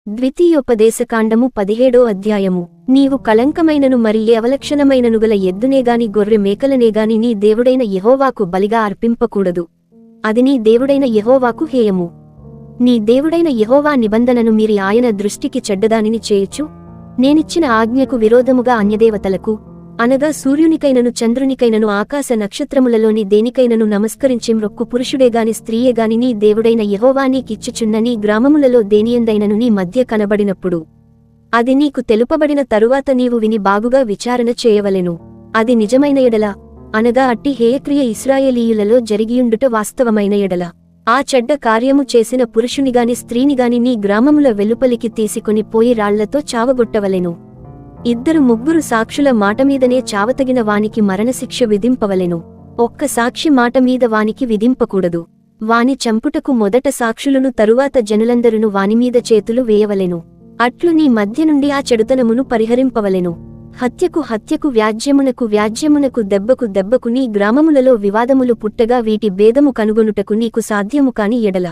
ద్వితీయోపదేశకాండము 17వ అధ్యాయము. నీవు కళంకమైనను మరి ఏ అవలక్షణమైనను గల ఎద్దునేగాని గొర్రె మేకలనేగాని నీ దేవుడైన యెహోవాకు బలిగా అర్పింపకూడదు. అది నీ దేవుడైన యెహోవాకు హేయము. నీ దేవుడైన యెహోవా నిబంధనను మీరి ఆయన దృష్టికి చెడ్డదానిని చేయొచ్చు. నేనిచ్చిన ఆజ్ఞకు విరోధముగా అన్యదేవతలకు అనగా సూర్యునికైనను చంద్రునికైనను ఆకాశ నక్షత్రములలోని దేనికైనను నమస్కరించి మ్రొక్కు పురుషుడేగాని స్త్రీయేగాని నీ దేవుడైన యెహోవా నీకిచ్చుచున్న నీ గ్రామములలో దేనియందైనను నీ మధ్య కనబడినప్పుడు అది నీకు తెలుపబడిన తరువాత నీవు విని బాగుగా విచారణ చేయవలెను. అది నిజమైన ఎడల అనగా అట్టి హేయక్రియ ఇశ్రాయేలీయులలో జరిగియుండుట వాస్తవమైన ఎడల ఆ చెడ్డ కార్యము చేసిన పురుషునిగాని స్త్రీనిగాని నీ గ్రామముల వెలుపలికి తీసుకొని పోయి రాళ్లతో చావగొట్టవలెను. 2-3 సాక్షుల మాటమీదనే చావతగిన వానికి మరణశిక్ష విధింపవలెను. ఒక్క సాక్షి మాట మీద వానికి విధింపకూడదు. వాని చంపుటకు మొదట సాక్షులను తరువాత జనులందరును వానిమీద చేతులు వేయవలెను. అట్లు నీ మధ్య నుండి ఆ చెడుతనమును పరిహరింపవలెను. హత్యకు వ్యాజ్యమునకు దెబ్బకు నీ గ్రామములలో వివాదములు పుట్టగా వీటి భేదము కనుగొనుటకు నీకు సాధ్యము కాని ఎడల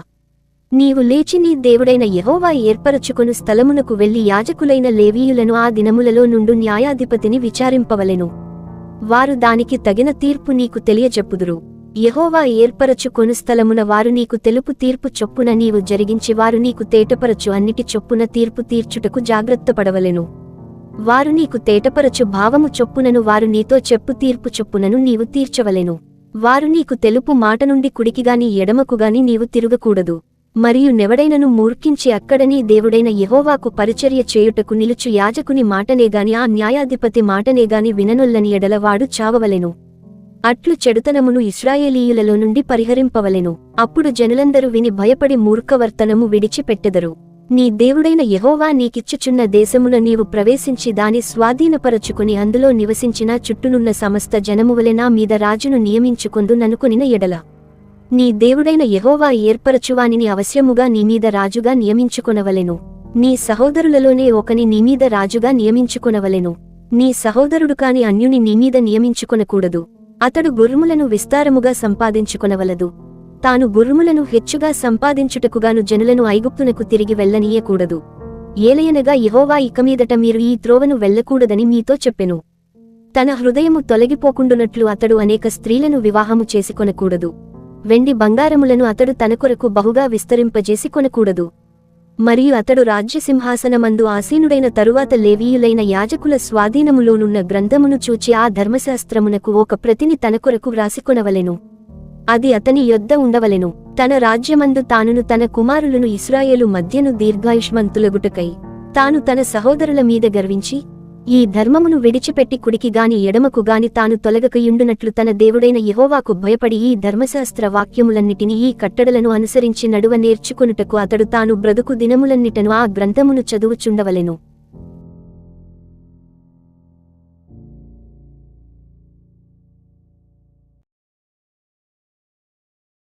నీవు లేచి నీ దేవుడైన యెహోవా ఏర్పరచుకొను స్థలమునకు వెళ్లి యాజకులైన లేవీయులను ఆ దినములలో నుండు న్యాయాధిపతిని విచారింపవలెను. వారు దానికి తగిన తీర్పు నీకు తెలియజెప్పుదురు. యెహోవా ఏర్పరచుకొను స్థలమున వారు నీకు తెలుపు తీర్పు చొప్పున నీవు జరిగించి వారు నీకు తేటపరచు అన్నిటి చొప్పున తీర్పు తీర్చుటకు జాగ్రత్తపడవలెను. వారు నీకు తేటపరచు భావము చొప్పునను వారు నీతో చెప్పు తీర్పు చొప్పునను నీవు తీర్చవలెను. వారు నీకు తెలుపు మాట నుండి కుడికిగాని ఎడమకుగాని నీవు తిరగకూడదు. మరియు నెవడైనను మూర్ఖించి అక్కడ నీ దేవుడైన యెహోవాకు పరిచర్య చేయుటకు నిలుచు యాజకుని మాటనేగాని ఆ న్యాయాధిపతి మాటనేగాని విననొల్లని ఎడల వాడు చావవలెను. అట్లు చెడుతనమును ఇశ్రాయేలీయులలో నుండి పరిహరింపవలెను. అప్పుడు జనులందరూ విని భయపడి మూర్ఖవర్తనము విడిచిపెట్టెదరు. నీ దేవుడైన యెహోవా నీకిచ్చుచున్న దేశమున నీవు ప్రవేశించి దాని స్వాధీనపరచుకుని అందులో నివసించిన చుట్టూనున్న సమస్త జనమువలె నా మీద రాజును నియమించుకొందు ననుకొనిన ఎడల నీ దేవుడైన యెహోవా ఏర్పరచువానిని అవశ్యముగా నీమీద రాజుగా నియమించుకొనవలెను. నీ సహోదరులలోనే ఒకని నీమీద రాజుగా నియమించుకొనవలెను. నీ సహోదరుడు కాని అన్యుని నీమీద నియమించుకొనకూడదు. అతడు గుర్రములను విస్తారముగా సంపాదించుకొనవలదు. తాను గుర్రములను హెచ్చుగా సంపాదించుటకుగాను జనులను ఐగుప్తునకు తిరిగి వెళ్లనీయకూడదు. ఏలయనగా యెహోవా ఇకమీదట మీరు ఈ త్రోవను వెళ్లకూడదని మీతో చెప్పెను. తన హృదయము తొలగిపోకుండునట్లు అతడు అనేక స్త్రీలను వివాహము చేసుకొనకూడదు. వెండి బంగారములను అతడు తన కొరకు బహుగా విస్తరింపజేసి కొనకూడదు. మరియు అతడు రాజ్యసింహాసనమందు ఆసీనుడైన తరువాత లేవీయులైన యాజకుల స్వాధీనములోనున్న గ్రంథమును చూచి ఆ ధర్మశాస్త్రమునకు ఒక ప్రతిని తన కొరకు వ్రాసికొనవలెను. అది అతని యొద్ద ఉండవలెను. తన రాజ్యమందు తానును తన కుమారులను ఇశ్రాయేలు మధ్యను దీర్ఘాయుష్మంతులగుటకై తాను తన సహోదరుల మీద గర్వించి ఈ ధర్మమును విడిచిపెట్టి కుడికిగాని ఎడమకుగాని తాను తొలగకయుండునట్లు తన దేవుడైన యెహోవాకు భయపడి ఈ ధర్మశాస్త్ర వాక్యములన్నిటినీ ఈ కట్టడలను అనుసరించి నడువ నేర్చుకొనుటకు అతడు తాను బ్రతుకు దినములన్నిటను ఆ గ్రంథమును చదువుచుండవలెను.